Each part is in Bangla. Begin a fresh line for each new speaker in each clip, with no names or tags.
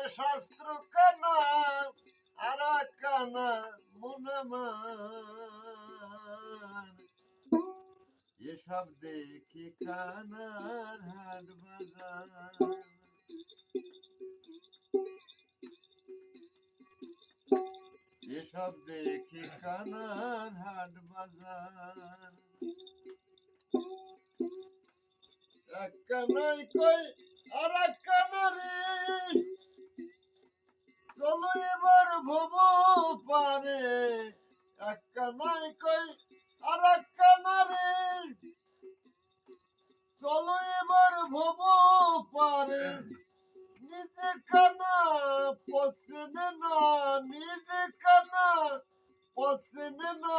শাস্ত্র কানা আর কানা মুনামান এসব দেখি কানার হাট বাজার এসব দেখি কানার হাট বাজার এক কানাই কই আর এক কানারে চলো এবার ভব পারে এক কানাই কই আর এক কানারে চলো এবার ভব পারে নিজে কানা পছনে না নিজে কানা পছনে না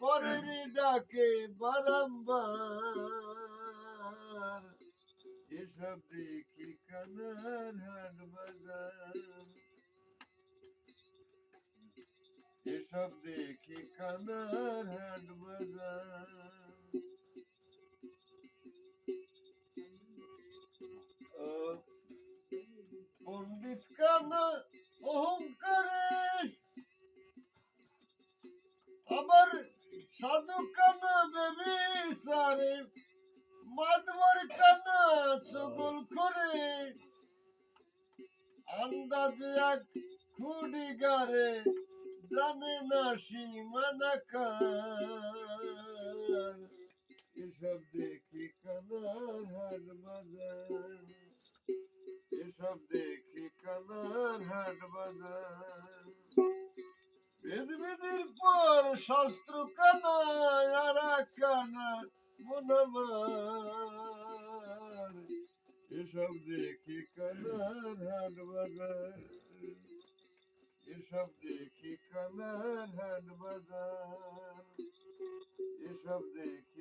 পরের ডাকে বারম্বার এসব দেখি কানার হাট বাজার এসব দেখি কানার হাট বাজার পণ্ডিত কানা অহংকারে আবার সাধু কানা বেবিচারে মাতবার কানা চগল করে আন্দাজে এক খুঁড়ি গারে জানে না সীমানা কার এসব দেখি কানার হাট বাজার এসব দেখি কানার হাট বাজার বেদের পর শাস্ত্র কানা আর কানা মনামার এসব দেখি কানার হাট বাজার এসব দেখি কানার হাট বাজার এসব দেখি